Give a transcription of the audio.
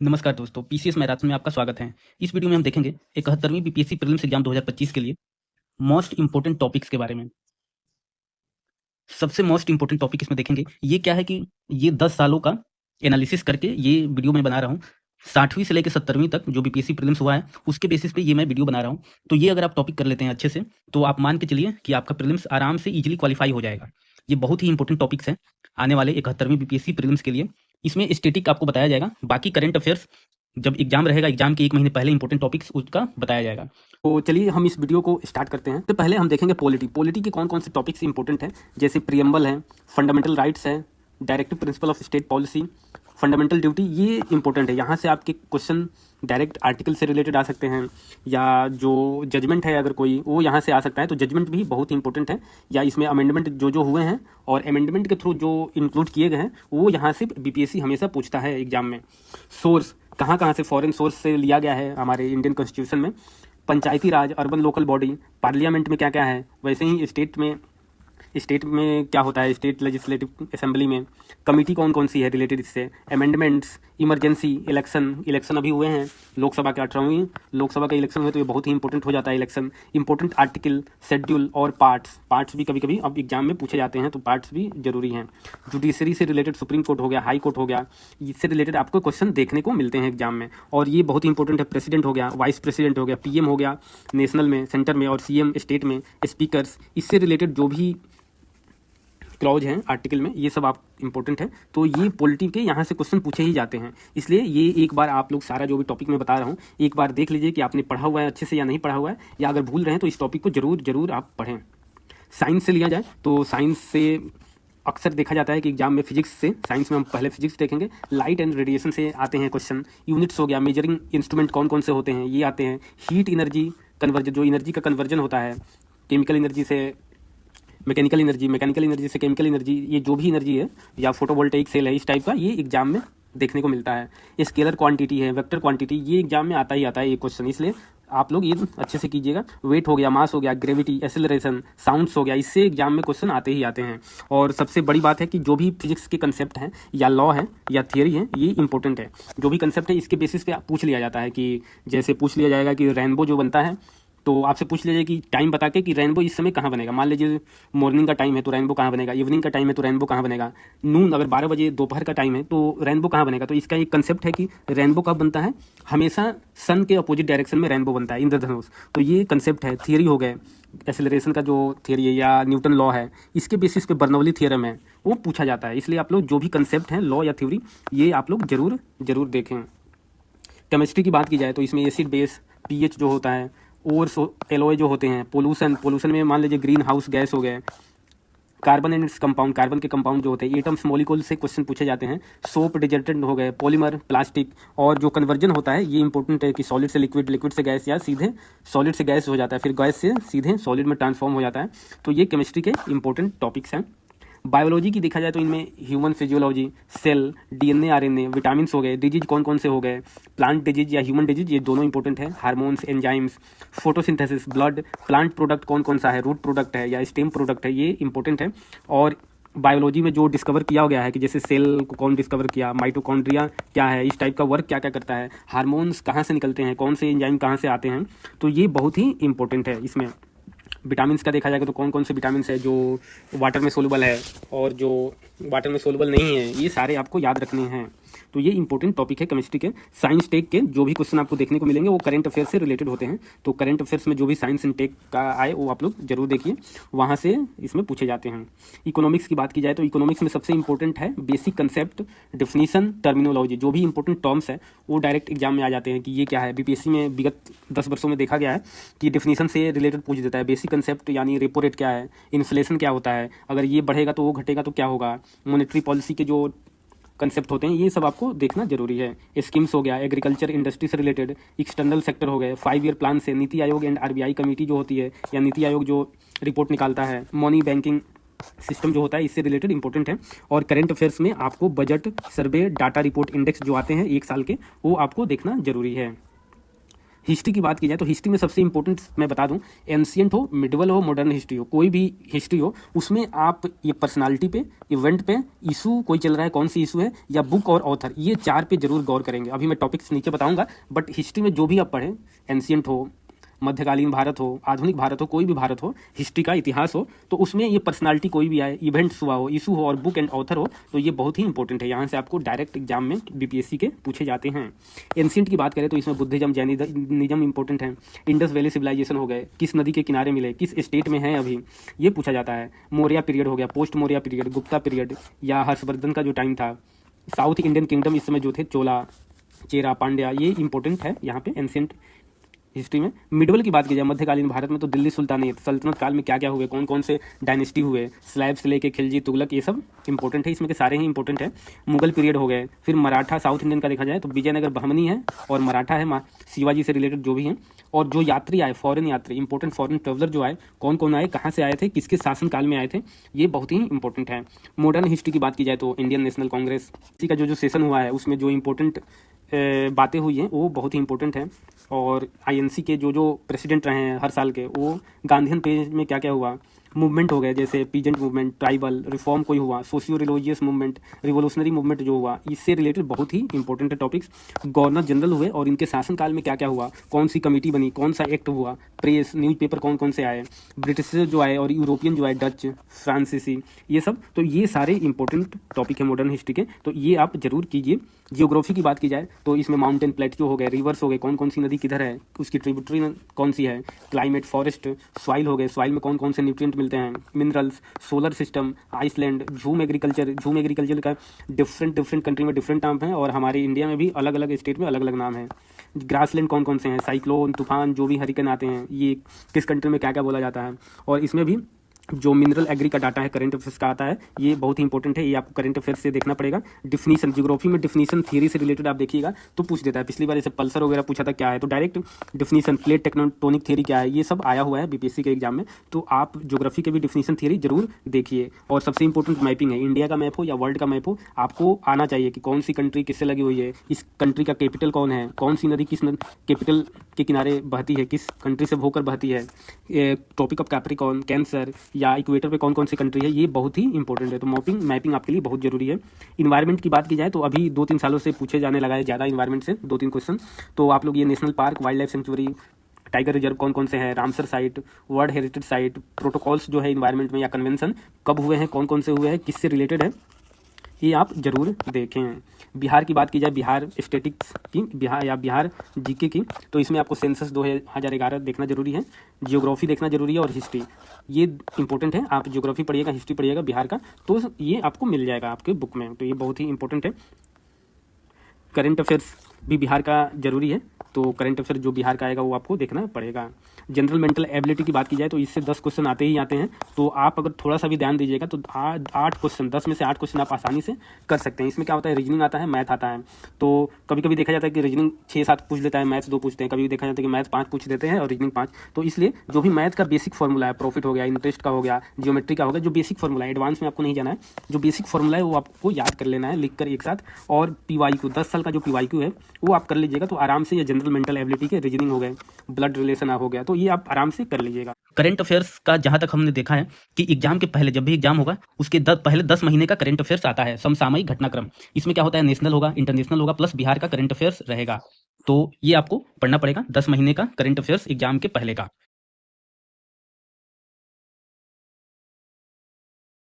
नमस्कार दोस्तों, PCS marathon में आपका स्वागत है। इस वीडियो में हम देखेंगे 71वीं बीपीएससी प्रीलिम्स एग्जाम 2025 के लिए मोस्ट इंपोर्टेंट टॉपिक्स के बारे में। सबसे मोस्ट इंपोर्टेंट टॉपिक इसमें देखेंगे, ये क्या है कि ये 10 सालों का एनालिसिस करके ये वीडियो मैं बना रहा हूँ। 60वीं से लेकर 70वीं तक जो बीपीएससी प्रीलिम्स हुआ है, उसके बेसिस पे ये मैं वीडियो बना रहा हूँ। तो ये अगर आप टॉपिक कर लेते हैं अच्छे से, तो आप मान के चलिए कि आपका प्रीलिम्स आराम से ईजिली क्वालीफाई हो जाएगा। ये बहुत ही इंपॉर्टेंट टॉपिक्स हैं आने वाले 71वीं बीपीएससी प्रीलिम्स के लिए। इसमें स्टैटिक आपको बताया जाएगा, बाकी करंट अफेयर्स जब एग्जाम रहेगा, एग्जाम के 1 महीने पहले इंपॉर्टेंट टॉपिक्स उसका बताया जाएगा। तो चलिए हम इस वीडियो को स्टार्ट करते हैं। तो पहले हम देखेंगे पॉलिटी के कौन कौन से टॉपिक्स इंपॉर्टेंट हैं, जैसे प्रियम्बल है, फंडामेंटल राइट्स है, directive principle of state policy, fundamental duty, ये इंपॉर्टेंट है। यहाँ से आपके क्वेश्चन डायरेक्ट आर्टिकल से रिलेटेड आ सकते हैं, या जो जजमेंट है अगर कोई, वो यहाँ से आ सकता है। तो जजमेंट भी बहुत ही इंपॉर्टेंट है, या इसमें अमेंडमेंट जो हुए हैं और अमेंडमेंट के थ्रू जो इंक्लूड किए गए हैं, वो यहाँ से बीपीएससी हमेशा पूछता है एग्जाम में। सोर्स कहाँ से फॉरेन सोर्स से लिया गया है हमारे इंडियन कॉन्स्टिट्यूशन में। पंचायती राज, अर्बन लोकल बॉडी, पार्लियामेंट में क्या क्या है, वैसे ही स्टेट में क्या होता है, स्टेट लेजिस्लेटिव असेंबली में कमेटी कौन कौन सी है रिलेटेड इससे, अमेंडमेंट्स, इमरजेंसी, इलेक्शन अभी हुए हैं लोकसभा के 18वीं लोकसभा का इलेक्शन हुए, तो ये बहुत ही इंपॉर्टेंट हो जाता है इलेक्शन। इंपॉर्टेंट आर्टिकल, शेड्यूल और पार्ट्स भी कभी कभी अब एग्जाम में पूछे जाते हैं, तो पार्ट्स भी जरूरी हैं। जुडिशरी से रिलेटेड सुप्रीम कोर्ट हो गया, हाई कोर्ट हो गया, इससे रिलेटेड आपको क्वेश्चन देखने को मिलते हैं एग्जाम में, और ये बहुत ही इंपॉर्टेंट है। प्रेसिडेंट हो गया, वाइस प्रेसिडेंट हो गया, पीएम हो गया नेशनल में, सेंटर में, और सीएम स्टेट में, स्पीकर्स, इससे रिलेटेड जो भी क्लॉज हैं आर्टिकल में, ये सब आप इंपॉर्टेंट है। तो ये पॉलिटी के यहाँ से क्वेश्चन पूछे ही जाते हैं, इसलिए ये एक बार आप लोग सारा जो भी टॉपिक मैं बता रहा हूँ एक बार देख लीजिए कि आपने पढ़ा हुआ है अच्छे से या नहीं पढ़ा हुआ है, या अगर भूल रहे हैं तो इस टॉपिक को जरूर आप पढ़ें। साइंस से लिया जाए तो साइंस से अक्सर देखा जाता है कि एग्जाम में फिजिक्स से, साइंस में हम पहले फिजिक्स देखेंगे, लाइट एंड रेडिएशन से आते हैं क्वेश्चन। यूनिट्स हो गया, मेजरिंग इंस्ट्रूमेंट कौन कौन से होते हैं ये आते हैं। हीट एनर्जी कन्वर्जन, जो एनर्जी का कन्वर्जन होता है केमिकल एनर्जी से मैकेनिकल एनर्जी से केमिकल एनर्जी, ये जो भी एनर्जी है, या फोटोवोल्टेइक सेल है, इस टाइप का ये एग्जाम में देखने को मिलता है। स्केलर क्वांटिटी है, वेक्टर क्वांटिटी, ये एग्जाम में आता है ये क्वेश्चन, इसलिए आप लोग ये अच्छे से कीजिएगा। वेट हो गया, मास हो गया, ग्रेविटी, एक्सेलरेशन, साउंड्स हो गया, इससे एग्जाम में क्वेश्चन आते हैं। और सबसे बड़ी बात है कि जो भी फिजिक्स के कंसेप्ट हैं, या लॉ है या थियरी है, ये इंपॉर्टेंट है। जो भी कंसेप्ट है इसके बेसिस पे पूछ लिया जाता है, कि जैसे पूछ लिया जाएगा कि रेनबो जो बनता है, तो आपसे पूछ लीजिए कि टाइम बता के कि रेनबो इस समय कहाँ बनेगा। मान लीजिए मॉर्निंग का टाइम है तो रेनबो कहाँ बनेगा, इवनिंग का टाइम है तो रेनबो कहाँ बनेगा, नून अगर 12 बजे दोपहर का टाइम है तो रेनबो कहाँ बनेगा। तो इसका एक कंसेप्ट है कि रेनबो कब बनता है, हमेशा सन के अपोजिट डायरेक्शन में रेनबो बनता है, इंद्रधनुष। तो ये कंसेप्ट है। थियरी हो गए, एक्सेलरेशन का जो थियरी है या न्यूटन लॉ है, इसके बेसिस पे बर्नौली थ्योरम है, वो पूछा जाता है। इसलिए आप लोग जो भी कंसेप्ट हैं लॉ या थ्योरी, ये आप लोग जरूर देखें। केमिस्ट्री की बात की जाए तो इसमें एसिड बेस, पीएच जो होता है, और एलओए जो होते हैं, पोल्यूशन में मान लीजिए ग्रीन हाउस गैस हो गए, carbon and its compound, carbon के कंपाउंड जो होते हैं, एटम्स, मॉलिक्यूल से क्वेश्चन पूछे जाते हैं। सोप, डिटर्जेंट हो गए, पॉलीमर, प्लास्टिक, और जो कन्वर्जन होता है ये इंपॉर्टेंट है कि सॉलिड से लिक्विड, लिक्विड से गैस, या सीधे सॉलिड से गैस हो जाता है, फिर गैस से सीधे सॉलिड में ट्रांसफॉर्म हो जाता है। तो ये केमिस्ट्री के इंपॉर्टेंट टॉपिक्स हैं। बायोलॉजी की देखा जाए तो इनमें human physiology, cell, DNA, RNA, vitamin हो गए, डिजीज कौन कौन से हो गए, प्लांट डिजीज या ह्यूमन डिजीज, ये दोनों इंपॉर्टेंट है। Hormones, enzymes, photosynthesis, blood, plant product कौन कौन सा है, रूट प्रोडक्ट है या स्टेम प्रोडक्ट है, ये इंपॉर्टेंट है। और बायोलॉजी में जो डिस्कवर किया गया है कि जैसे सेल को कौन डिस्कवर किया, माइटोकॉन्ड्रिया क्या है, इस टाइप का वर्क क्या क्या करता है, हार्मोन्स कहाँ से निकलते हैं, कौन से एंजाइम कहाँ से आते हैं, तो ये बहुत ही इंपॉर्टेंट है। इसमें विटामिन का देखा जाएगा तो कौन कौन से विटामिन है जो वाटर में सोलुबल है और जो वाटर में सोलुबल नहीं है, ये सारे आपको याद रखने हैं। तो ये इंपॉर्टेंट टॉपिक है केमिस्ट्री के। साइंस टेक के जो भी क्वेश्चन आपको देखने को मिलेंगे वो करंट अफेयर से रिलेटेड होते हैं, तो करंट अफेयर्स में जो भी साइंस एंड टेक का आए वो आप लोग जरूर देखिए, वहाँ से इसमें पूछे जाते हैं। इकोनॉमिक्स की बात की जाए तो इकोनॉमिक्स में सबसे इंपॉर्टेंट है बेसिक कंसेप्ट, डिफिनीशन, टर्मिनोलॉजी, जो भी इंपॉर्टेंट टर्म्स है वो डायरेक्ट एग्जाम में आ जाते हैं कि ये क्या है। बीपीएससी में विगत 10 वर्षों में देखा गया है कि डिफिनीशन से रिलेटेड पूछ देता है। बेसिक कंसेप्ट यानी रेपो रेट क्या है, इन्फ्लेशन क्या होता है, अगर ये बढ़ेगा तो वो घटेगा तो क्या होगा, मॉनेटरी पॉलिसी के जो कंसेप्ट होते हैं, ये सब आपको देखना जरूरी है। स्कीम्स हो गया, एग्रीकल्चर इंडस्ट्री से रिलेटेड, एक्सटर्नल सेक्टर हो गए, 5 ईयर प्लान से, NITI Aayog and RBI committee जो होती है या नीति आयोग जो रिपोर्ट निकालता है, मनी बैंकिंग सिस्टम जो होता है, इससे रिलेटेड इंपॉर्टेंट है। और करंट अफेयर्स में आपको बजट, सर्वे, डाटा रिपोर्ट, इंडेक्स जो आते हैं 1 साल के, वो आपको देखना जरूरी है। हिस्ट्री की बात की जाए तो हिस्ट्री में सबसे इंपॉर्टेंट मैं बता दूं, एंशियंट हो, मिडिवल हो, मॉडर्न हिस्ट्री हो, कोई भी हिस्ट्री हो, उसमें आप ये पर्सनालिटी पे, इवेंट पे, इशू कोई चल रहा है, कौन सी इशू है, या बुक और ऑथर, ये 4 पे जरूर गौर करेंगे। अभी मैं टॉपिक्स नीचे बताऊंगा, बट हिस्ट्री में जो भी आप पढ़ें, एंशियंट हो, मध्यकालीन भारत हो, आधुनिक भारत हो, कोई भी भारत हो, हिस्ट्री का इतिहास हो, तो उसमें ये पर्सनालिटी कोई भी आए, इवेंट्स हुआ हो, इशू हो और बुक एंड ऑथर हो, तो ये बहुत ही इंपॉर्टेंट है। यहाँ से आपको डायरेक्ट एग्जाम में बीपीएससी के पूछे जाते हैं। एंशियंट की बात करें तो इसमें बुद्धिज्म, जैनिज्म इंपॉर्टेंट है। इंडस वैली सिविलाइजेशन हो गए, किस नदी के किनारे मिले, किस स्टेट में है अभी, ये पूछा जाता है। मौर्य पीरियड हो गया, post Maurya period, Gupta period, या हर्षवर्धन का जो टाइम था। साउथ इंडियन किंगडम इस समय जो थे, चोला, चेरा, पांड्या, ये इंपॉर्टेंट है यहाँ पे एंशियंट हिस्ट्री में। मिडवल की बात की जाए, मध्यकालीन भारत में तो दिल्ली सुल्तानेत, सल्तनत काल में क्या क्या हुए, कौन कौन से डायनेस्टी हुए, स्लैब से लेके खिलजी, तुगलक, ये सब इंपॉर्टेंट है, इसमें के सारे ही इंपॉर्टेंट है। मुगल पीरियड हो गए, फिर मराठा, साउथ इंडियन का देखा जाए तो विजयनगर बहमनी है, और मराठा है, शिवाजी से रिलेटेड जो भी हैं। और जो यात्री आए, फॉरेन यात्री, इंपॉर्टेंट फॉरेन ट्रेवलर जो आए, कौन कौन आए, कहाँ से आए थे, किसके शासन काल में आए थे, ये बहुत ही इंपॉर्टेंट है। मॉडर्न हिस्ट्री की बात की जाए तो इंडियन नेशनल कांग्रेस, इसी का जो सेशन हुआ है उसमें जो इंपॉर्टेंट बातें हुई हैं वो बहुत ही इंपॉर्टेंट है। और आईएनसी के जो प्रेसिडेंट रहे हैं हर साल के, वो गांधीयन पेज में क्या क्या हुआ, मूवमेंट हो गए, जैसे पीजेंट मूवमेंट, ट्राइबल रिफॉर्म कोई हुआ, socio religious movement, revolutionary movement जो हुआ, इससे रिलेटेड बहुत ही इंपॉर्टेंट है टॉपिक्स। गवर्नर जनरल हुए और इनके शासनकाल में क्या क्या हुआ, कौन सी कमेटी बनी, कौन सा एक्ट हुआ, प्रेस, न्यूज़पेपर कौन कौन से आए, ब्रिटिश जो आए और यूरोपियन जो आए, डच, फ्रांसीसी, ये सब, तो ये सारे इंपॉर्टेंट टॉपिक है मॉडर्न हिस्ट्री के, तो ये आप जरूर कीजिए। जियोग्राफी की बात की जाए तो इसमें माउंटेन प्लेट्यू हो गए, रिवर्स हो गए, कौन कौन सी नदी किधर है, उसकी ट्रिब्यूटरी कौन सी है, क्लाइमेट, फॉरेस्ट, सॉइल हो गए, सॉइल में कौन कौन से न्यूट्रिएंट मिलते हैं, मिनरल्स, सोलर सिस्टम, आइसलैंड, झूम एग्रीकल्चर का डिफरेंट कंट्री में डिफरेंट नाम है, और हमारे इंडिया में भी अलग अलग स्टेट में अलग अलग नाम है। ग्रासलैंड कौन कौन से हैं, साइक्लोन, तूफान, जो भी हरिकेन आते हैं, ये किस कंट्री में क्या क्या बोला जाता है। और इसमें भी जो मिनरल एग्री का डाटा है, करंट अफेयर्स का आता है, ये बहुत ही इंपॉर्टेंट है, ये आपको करंट अफेयर्स से देखना पड़ेगा। डिफिनीशन, ज्योग्राफी में डिफिनीशन थियरी से रिलेटेड आप देखिएगा तो पूछ देता है। पिछली बार जैसे पल्सर वगैरह पूछा था क्या है, तो direct definition, plate tectonic theory क्या है, ये सब आया हुआ है बीपीएससी के एग्जाम में, तो आप ज्योग्राफी के भी डिफिनीशन थियरी जरूर देखिए। और सबसे इंपॉर्टेंट मैपिंग है, इंडिया का मैप हो या वर्ल्ड का मैप हो, आपको आना चाहिए कि कौन सी कंट्री किससे लगी हुई है, इस कंट्री का कैपिटल कौन है, कौन सी नदी किस कैपिटल के किनारे बहती है, किस कंट्री से होकर बहती है, ट्रॉपिक ऑफ कैप्रिकॉर्न, कैंसर, या इक्वेटर पे कौन कौन सी कंट्री है, ये बहुत ही इंपॉर्टेंट है। तो मैपिंग आपके लिए बहुत जरूरी है। इन्वायरमेंट की बात की जाए तो अभी 2-3 सालों से पूछे जाने लगा है ज़्यादा इन्वायरमेंट से 2-3 क्वेश्चन, तो आप लोग ये national park, wild life sanctuary, tiger reserve कौन कौन से हैं, Ramsar site, world heritage site, protocols जो है इन्वायरमेंट में या कन्वेंशन कब हुए हैं, कौन कौन से हुए हैं, किससे रिलेटेड है, ये आप जरूर देखें। बिहार की बात की जाए, बिहार स्टेटिक्स की, बिहार जीके की, तो इसमें आपको सेंसस 2011 देखना जरूरी है, जियोग्राफी देखना जरूरी है, और हिस्ट्री, ये इंपॉर्टेंट है। आप जियोग्राफी पढ़िएगा, हिस्ट्री पढ़िएगा बिहार का, तो ये आपको मिल जाएगा आपके बुक में, तो ये बहुत ही इंपॉर्टेंट है। करंट अफेयर्स भी बिहार का जरूरी है, तो करंट अफेयर जो बिहार का आएगा वो आपको देखना पड़ेगा। जनरल मेंटल एबिलिटी की बात की जाए तो इससे 10 क्वेश्चन आते ही आते हैं, तो आप अगर थोड़ा सा भी ध्यान दीजिएगा तो 8 क्वेश्चन, 10 में से 8 क्वेश्चन आप आसानी से कर सकते हैं। इसमें क्या होता है, रीजनिंग आता है, मैथ आता है, तो कभी कभी देखा जाता है कि रीजनिंग 6-7 पूछ लेता है, मैथ्स 2 पूछते हैं, कभी देखा जाता है कि मैथ 5 पूछ देते हैं और रीजनिंग 5, तो इसलिए जो भी मैथ का बेसिक फॉर्मूला है, प्रॉफिट हो गया, इंटरेस्ट का हो गया, जियोमेट्री का हो गया, जो बेसिक फॉर्मूला है, एडवांस में आपको नहीं जाना है, जो बेसिक फॉर्मूला है वो आपको याद कर लेना है लिख कर एक साथ। और PYQ 10 साल का जो PYQ है वो आप कर लीजिएगा, तो आराम से ये जनरल मेंटल एबिलिटी के रीजनिंग हो गए, ब्लड रिलेशन हो गया, तो ये आप आराम से कर लीजिएगा। करंट अफेयर्स का जहां तक हमने देखा है कि एग्जाम के पहले, जब भी एग्जाम होगा उसके पहले 10 महीने का करंट अफेयर्स आता है, समसामयिक घटनाक्रम। इसमें क्या होता है, नेशनल होगा, इंटरनेशनल होगा, प्लस बिहार का करंट अफेयर्स रहेगा, तो ये आपको पढ़ना पड़ेगा 10 महीने का करंट अफेयर्स एग्जाम के पहले का।